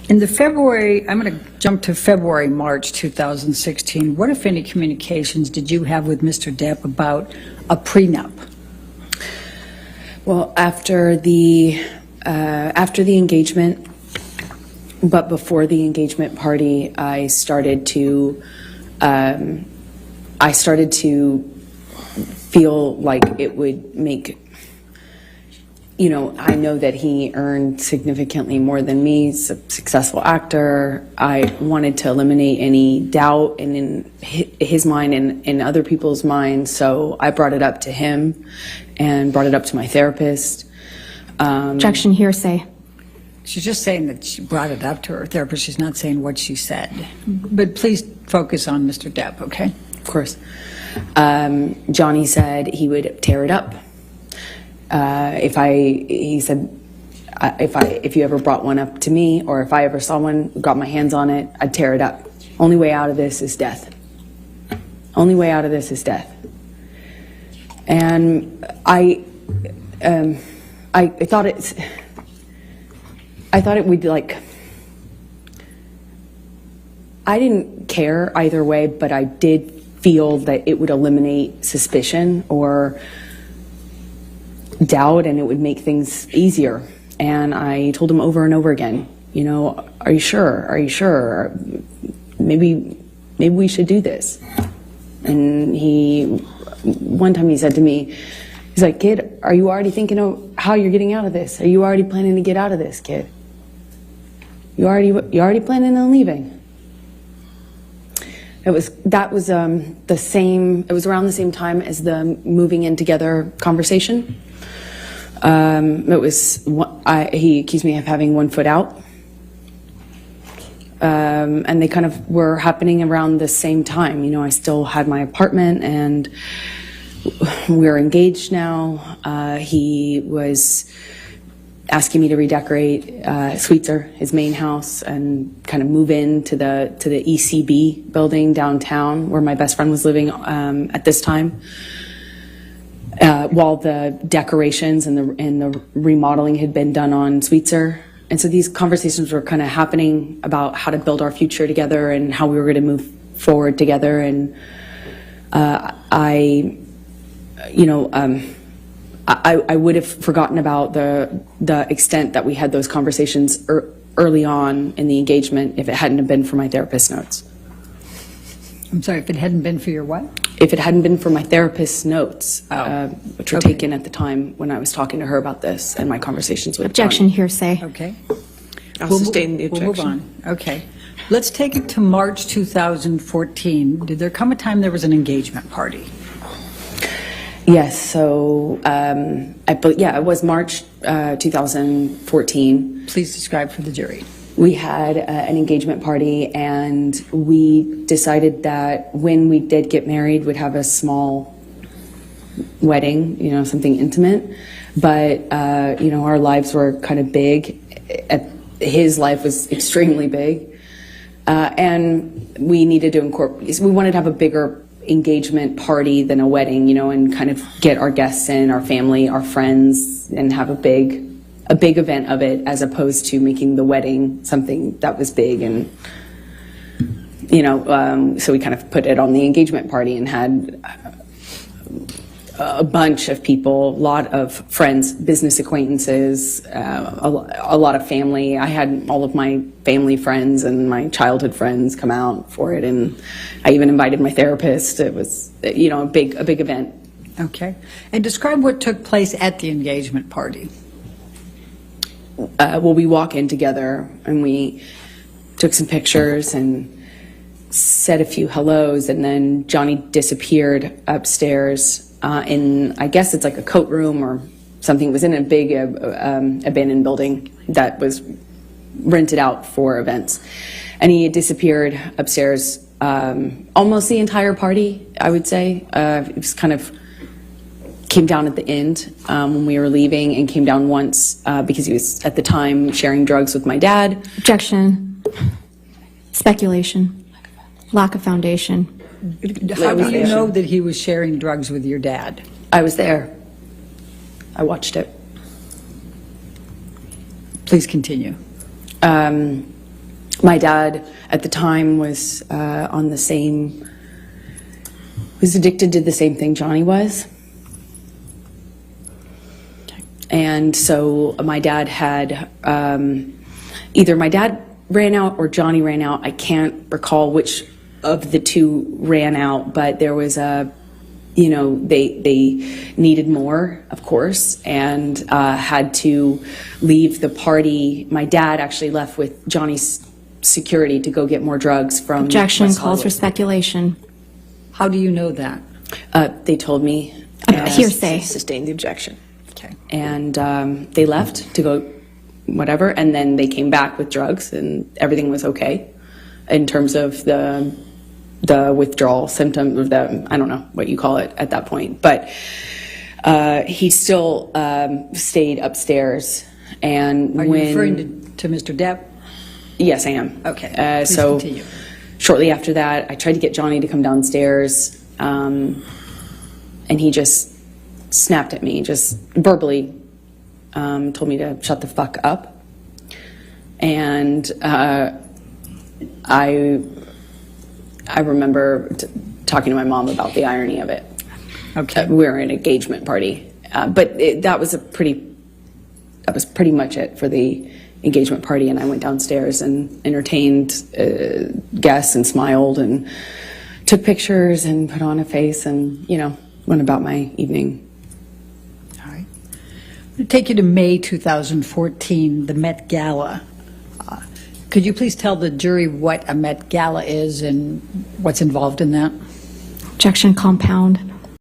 In the February, I'm going to jump to February, March 2016. What, if any, communications did you have with Mr. Depp about a prenup? Well, after the engagement, but before the engagement party, I started to feel like it would make, you know, I know that he earned significantly more than me. He's a successful actor. I wanted to eliminate any doubt in his mind and in other people's minds, so I brought it up to him and brought it up to my therapist. Objection, hearsay. She's just saying that she brought it up to her therapist. She's not saying what she said. But please focus on Mr. Depp, okay? Of course. Johnny said he would tear it up. He said, if you ever brought one up to me, or if I ever saw one, got my hands on it, I'd tear it up. Only way out of this is death. Only way out of this is death. And I thought it would, like, I didn't care either way, but I did feel that it would eliminate suspicion or doubt, and it would make things easier. And I told him over and over again, you know, are you sure? Are you sure? Maybe we should do this. And one time he said to me, he's like, kid, are you already thinking of how you're getting out of this? Are you already planning to get out of this, kid? You already planning on leaving? It was around the same time as the moving in together conversation. He accused me of having 1 foot out. And they kind of were happening around the same time. You know, I still had my apartment and we're engaged now. He was asking me to redecorate Sweetser, his main house, and kind of move into the ECB building downtown where my best friend was living at this time. While the decorations and the remodeling had been done on Sweetser. And so these conversations were kind of happening about how to build our future together and how we were going to move forward together. And I would have forgotten about the extent that we had those conversations early on in the engagement if it hadn't have been for my therapist's notes. I'm sorry, if it hadn't been for your what? If it hadn't been for my therapist's notes, which were Okay. taken at the time when I was talking to her about this and my conversations with Objection, Johnny. hearsay. Okay. I'll sustain the objection. We'll move on. Okay. Let's take it to March 2014. Did there come a time there was an engagement party? Yes, so it was March 2014. Please describe for the jury. We had an engagement party, and we decided that when we did get married, we'd have a small wedding, you know, something intimate. But, you know, our lives were kind of big. His life was extremely big. And we needed to incorporate, we wanted to have a bigger engagement party than a wedding, you know, and kind of get our guests in, our family, our friends, and have a big event of it, as opposed to making the wedding something that was big. And, you know, so we kind of put it on the engagement party and had a bunch of people, a lot of friends, business acquaintances, a lot of family. I had all of my family friends and my childhood friends come out for it, and I even invited my therapist. It was, you know, a big event. Okay. And describe what took place at the engagement party. Well, we walk in together and we took some pictures and said a few hellos, and then Johnny disappeared upstairs in, I guess it's like a coat room or something. It was in a big abandoned building that was rented out for events. And he had disappeared upstairs almost the entire party, I would say. It was kind of came down at the end when we were leaving, and came down once because he was at the time sharing drugs with my dad. Objection. Speculation. Lack of foundation. How do you know that he was sharing drugs with your dad? I was there. I watched it. Please continue. My dad at the time was was addicted to the same thing Johnny was. And so my dad had, either my dad ran out or Johnny ran out. I can't recall which of the two ran out, but there was they needed more, of course, and had to leave the party. My dad actually left with Johnny's security to go get more drugs from Objection West calls for Hollywood. speculation. How do you know that? They told me. Hearsay. Sustain the objection. Okay. And they left to go whatever, and then they came back with drugs, and everything was okay in terms of the withdrawal symptom of the, I don't know what you call it at that point, but he still stayed upstairs. And Are you referring to Mr. Depp? Yes, I am. Okay, please so continue. shortly after that, I tried to get Johnny to come downstairs, and he just snapped at me, just verbally told me to shut the fuck up. And I remember talking to my mom about the irony of it. Okay. We were at an engagement party, but that was pretty much it for the engagement party. And I went downstairs and entertained guests and smiled and took pictures and put on a face and went about my evening. All right. I'm going to take you to May 2014, the Met Gala. Could you please tell the jury what a Met Gala is and what's involved in that? Objection compound.